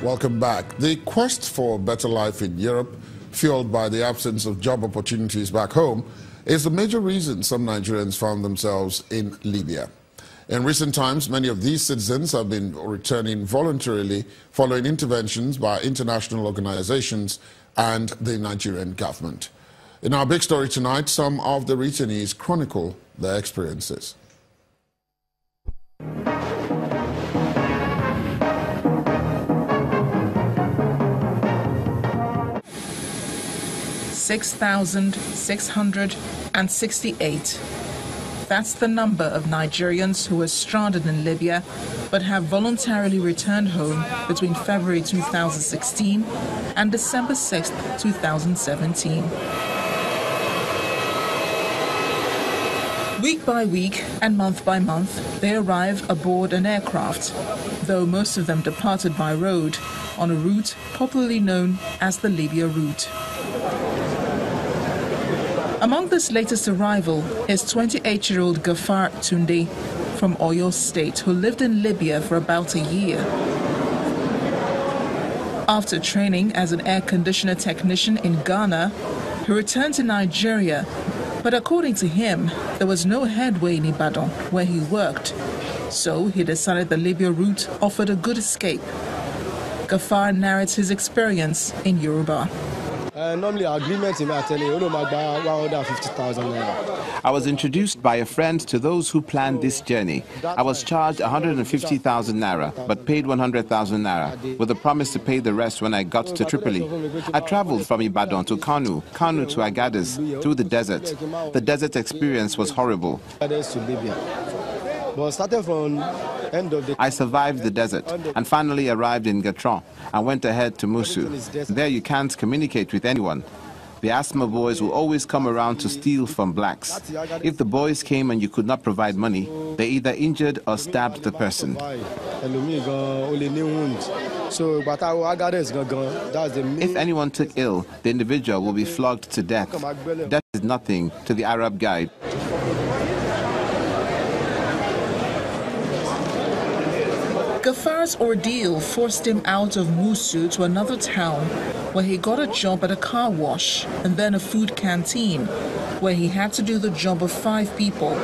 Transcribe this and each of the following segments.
Welcome back. The quest for a better life in Europe, fueled by the absence of job opportunities back home, is the major reason some Nigerians found themselves in Libya. In recent times, many of these citizens have been returning voluntarily following interventions by international organizations and the Nigerian government. In our big story tonight, some of the returnees chronicle their experiences. 6,668. That's the number of Nigerians who were stranded in Libya but have voluntarily returned home between February 2016 and December 6, 2017. Week by week and month by month, they arrive aboard an aircraft, though most of them departed by road on a route popularly known as the Libya route. Among this latest arrival is 28-year-old Gafar Tunde from Oyo State, who lived in Libya for about a year. After training as an air conditioner technician in Ghana, he returned to Nigeria, but according to him, there was no headway in Ibadan, where he worked. So he decided the Libya route offered a good escape. Gafar narrates his experience in Yoruba. Normally, agreement in 150,000 naira. I was introduced by a friend to those who planned this journey. I was charged 150,000 naira, but paid 100,000 naira, with a promise to pay the rest when I got to Tripoli. I traveled from Ibadan to Kano to Agadez, through the desert. The desert experience was horrible. But starting from end of the I survived the desert and finally arrived in Gatron and went ahead to Musu. There you can't communicate with anyone. The asthma boys will always come around to steal from blacks. If the boys came and you could not provide money, they either injured or stabbed the person. If anyone took ill, the individual will be flogged to death. Death is nothing to the Arab guide. Gafar's ordeal forced him out of Musu to another town, where he got a job at a car wash and then a food canteen, where he had to do the job of 5 people.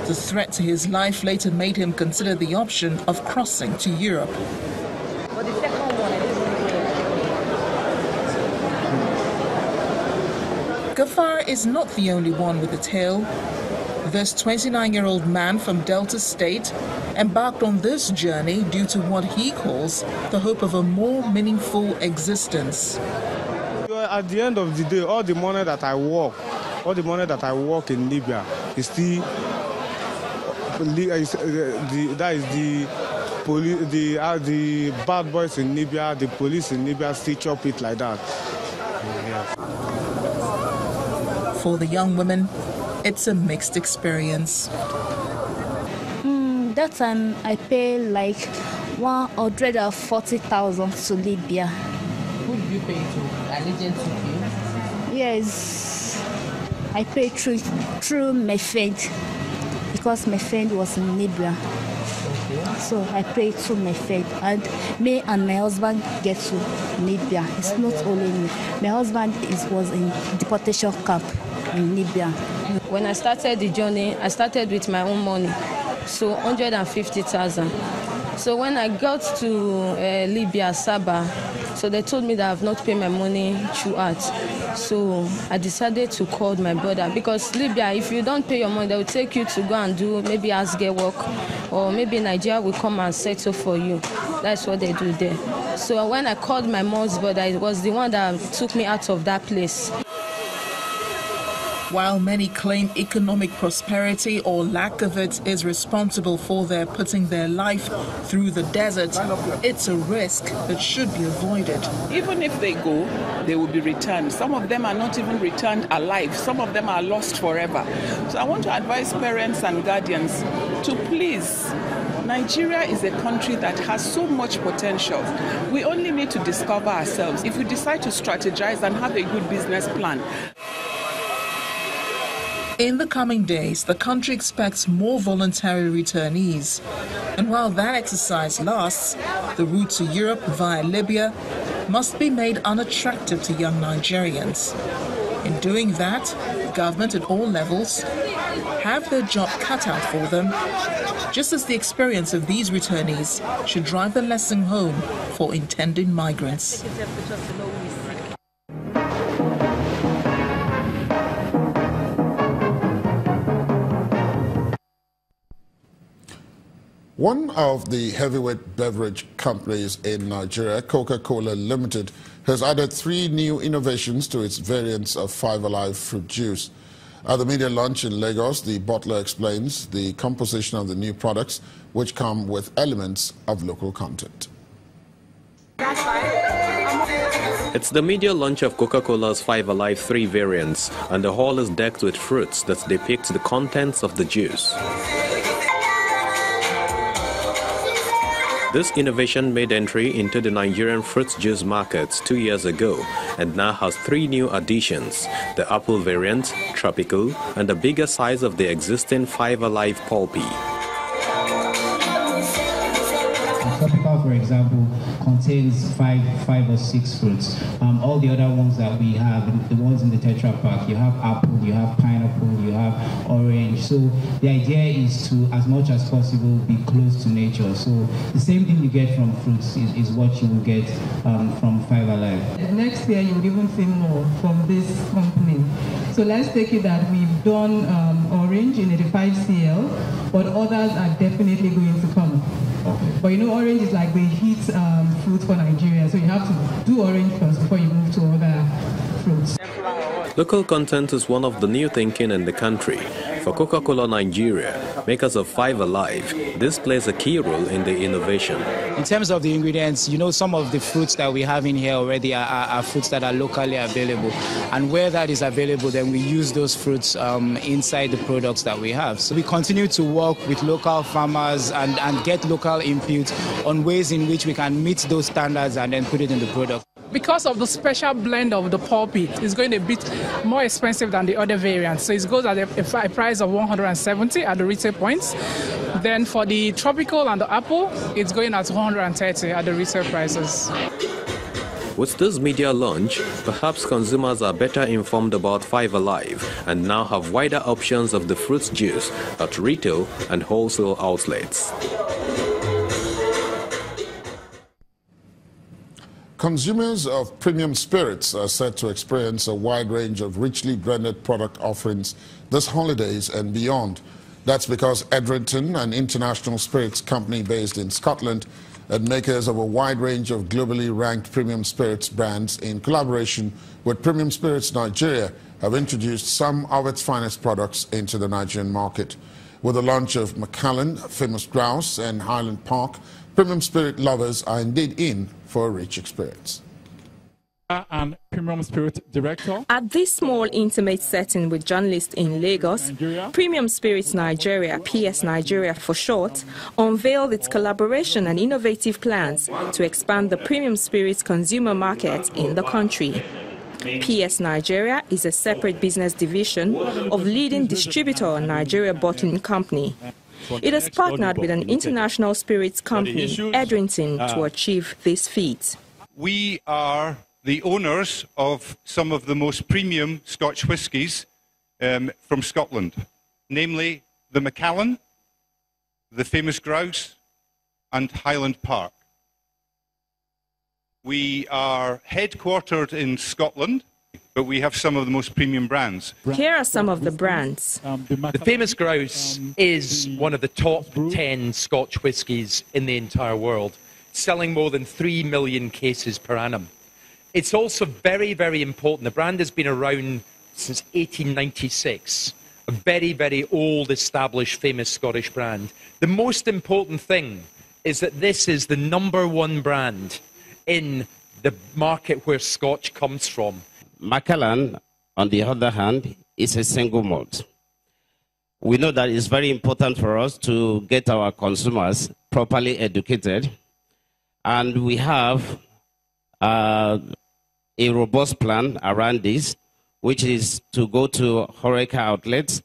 The threat to his life later made him consider the option of crossing to Europe. Gafar is not the only one with a tale. This 29-year-old man from Delta State embarked on this journey due to what he calls the hope of a more meaningful existence. At the end of the day, all the money that I work in Libya is still the bad boys in Libya, the police in Libya still chop it like that. Yeah. For the young women, it's a mixed experience. That time I pay like 140,000 to Libya. Who did you pay to? An agent took you? Yes, I paid through my friend, because my friend was in Libya. Okay. So I paid through my friend, and me and my husband get to Libya. It's not only me. My husband was in deportation camp in Libya. When I started the journey, I started with my own money, so 150,000. So when I got to Libya, Sabah, so they told me that I have not paid my money throughout. So I decided to call my brother, because Libya, if you don't pay your money, they will take you to go and do maybe asgay work, or maybe Nigeria will come and settle for you. That's what they do there. So when I called my mom's brother, it was the one that took me out of that place. While many claim economic prosperity or lack of it is responsible for their putting their life through the desert, it's a risk that should be avoided. Even if they go, they will be returned. Some of them are not even returned alive. Some of them are lost forever. So I want to advise parents and guardians to please. Nigeria is a country that has so much potential. We only need to discover ourselves. If we decide to strategize and have a good business plan. In the coming days, the country expects more voluntary returnees. And while that exercise lasts, the route to Europe via Libya must be made unattractive to young Nigerians. In doing that, government at all levels have their job cut out for them, just as the experience of these returnees should drive the lesson home for intending migrants. One of the heavyweight beverage companies in Nigeria, Coca-Cola Limited, has added 3 new innovations to its variants of Five Alive fruit juice. At the media launch in Lagos, the bottler explains the composition of the new products, which come with elements of local content. It's the media launch of Coca-Cola's Five Alive 3 variants, and the hall is decked with fruits that depict the contents of the juice. This innovation made entry into the Nigerian fruit juice market 2 years ago and now has 3 new additions: the apple variant, tropical, and a bigger size of the existing Five Alive pulpy. Tropical, for example, contains five or six fruits. All the other ones that we have, the ones in the Tetra Pak, you have apple, you have pineapple, you have orange. So the idea is to, as much as possible, be close to nature. So the same thing you get from fruits is what you will get from Five Alive. Next year, you'll even see more from this company. So let's take it that we've done orange in 85 CL, but others are definitely going to come. Okay. But you know, orange is like the heat fruit for Nigeria, so you have to do orange first before you move to other fruits. Local content is one of the new thinking in the country. For Coca-Cola Nigeria, makers of Five Alive, this plays a key role in the innovation. In terms of the ingredients, you know, some of the fruits that we have in here already are fruits that are locally available. And where that is available, then we use those fruits inside the products that we have. So we continue to work with local farmers and get local input on ways in which we can meet those standards and then put it in the product. Because of the special blend of the pulpy, it's going a bit more expensive than the other variants. So it goes at a price of 170 at the retail points. Then for the tropical and the apple, it's going at 130 at the retail prices. With this media launch, perhaps consumers are better informed about Five Alive and now have wider options of the fruit juice at retail and wholesale outlets. Consumers of premium spirits are set to experience a wide range of richly blended product offerings this holidays and beyond. That's because Edrington, an international spirits company based in Scotland and makers of a wide range of globally ranked premium spirits brands, in collaboration with Premium Spirits Nigeria, have introduced some of its finest products into the Nigerian market. With the launch of Macallan, Famous Grouse and Highland Park, premium spirit lovers are indeed in for a rich experience. And Premium Spirit Director. At this small, intimate setting with journalists in Lagos, Premium Spirits Nigeria, PS Nigeria for short, unveiled its collaboration and innovative plans to expand the premium spirits consumer market in the country. PS Nigeria is a separate business division of leading distributor Nigeria Bottling Company. It has partnered with an international spirits company, Edrington, to achieve this feat. We are the owners of some of the most premium Scotch whiskies from Scotland, namely the Macallan, the Famous Grouse and Highland Park. We are headquartered in Scotland, but we have some of the most premium brands. Here are some of the brands. The Famous Grouse is one of the top 10 Scotch whiskies in the entire world, selling more than 3 million cases per annum. It's also very, very important. The brand has been around since 1896, a very, very old, established, famous Scottish brand. The most important thing is that this is the #1 brand in the market where Scotch comes from. Macallan, on the other hand, is a single malt. We know that it's very important for us to get our consumers properly educated, and we have a robust plan around this. which is to go to HoReCa outlets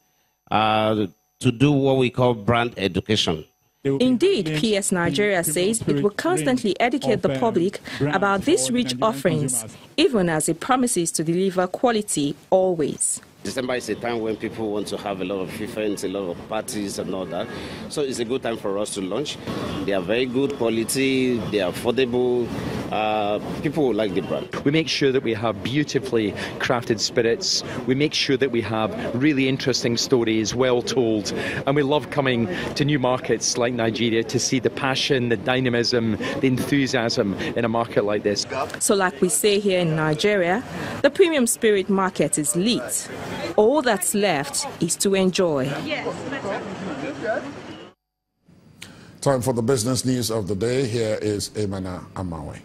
to do what we call brand education. Indeed, PS Nigeria says it will constantly educate the public about these rich offerings, even as it promises to deliver quality always. December is a time when people want to have a lot of events, a lot of parties and all that. So it's a good time for us to launch. They are very good quality, they are affordable. People will like the brand. We make sure that we have beautifully crafted spirits. We make sure that we have really interesting stories, well told. And we love coming to new markets like Nigeria to see the passion, the dynamism, the enthusiasm in a market like this. So like we say here in Nigeria, the premium spirit market is lit. All that's left is to enjoy. Time for the business news of the day. Here is Emana Amawe.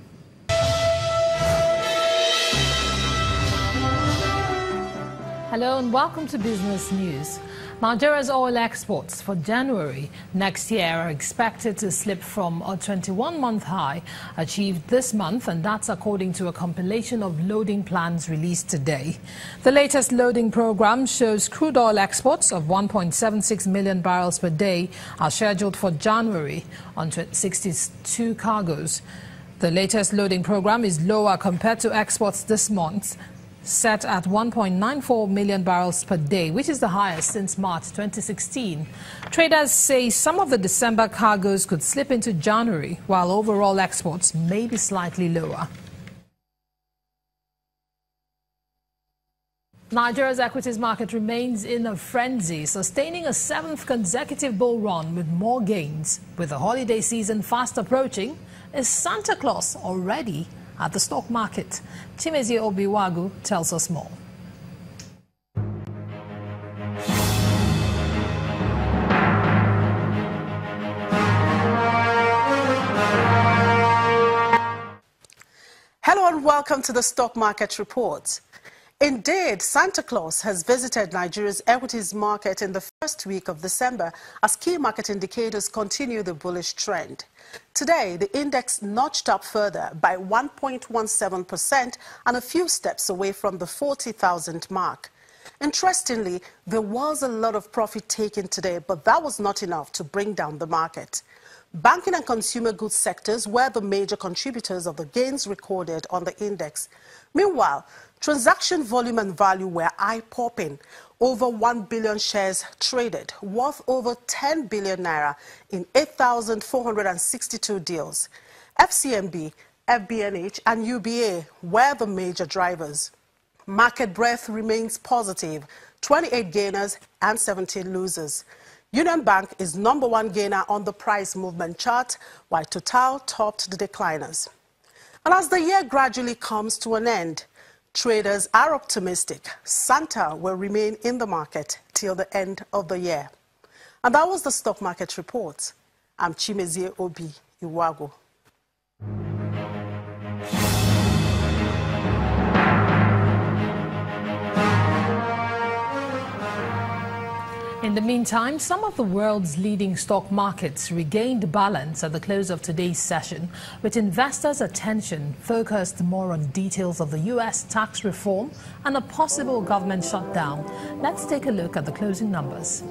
Hello and welcome to Business News. Nigeria's oil exports for January next year are expected to slip from a 21-month high achieved this month, and that's according to a compilation of loading plans released today. The latest loading program shows crude oil exports of 1.76 million barrels per day are scheduled for January on 62 cargoes. The latest loading program is lower compared to exports this month, set at 1.94 million barrels per day, which is the highest since March 2016. Traders say some of the December cargoes could slip into January, while overall exports may be slightly lower. Nigeria's equities market remains in a frenzy, sustaining a 7th consecutive bull run with more gains. With the holiday season fast approaching, is Santa Claus already at the stock market? Chimezie Obiwagu tells us more. Hello and welcome to the Stock Market Report. Indeed, Santa Claus has visited Nigeria's equities market in the first week of December as key market indicators continue the bullish trend. Today, the index notched up further by 1.17% and a few steps away from the 40,000 mark. Interestingly, there was a lot of profit taken today, but that was not enough to bring down the market. Banking and consumer goods sectors were the major contributors of the gains recorded on the index. Meanwhile, transaction volume and value were eye-popping. Over 1 billion shares traded, worth over 10 billion naira in 8,462 deals. FCMB, FBNH and UBA were the major drivers. Market breadth remains positive, 28 gainers and 17 losers. Union Bank is #1 gainer on the price movement chart, while Total topped the decliners. And as the year gradually comes to an end, traders are optimistic Santa will remain in the market till the end of the year. And that was the Stock Market Report. I'm Chimezie Obiwagu. In the meantime, some of the world's leading stock markets regained balance at the close of today's session, with investors' attention focused more on details of the U.S. tax reform and a possible government shutdown. Let's take a look at the closing numbers.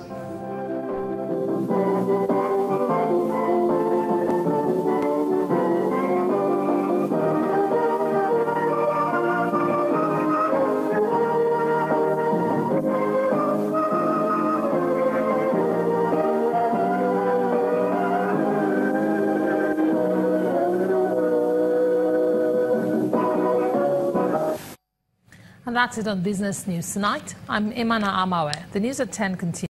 And that's it on Business News tonight. I'm Emana Amawe. The news at 10 continues.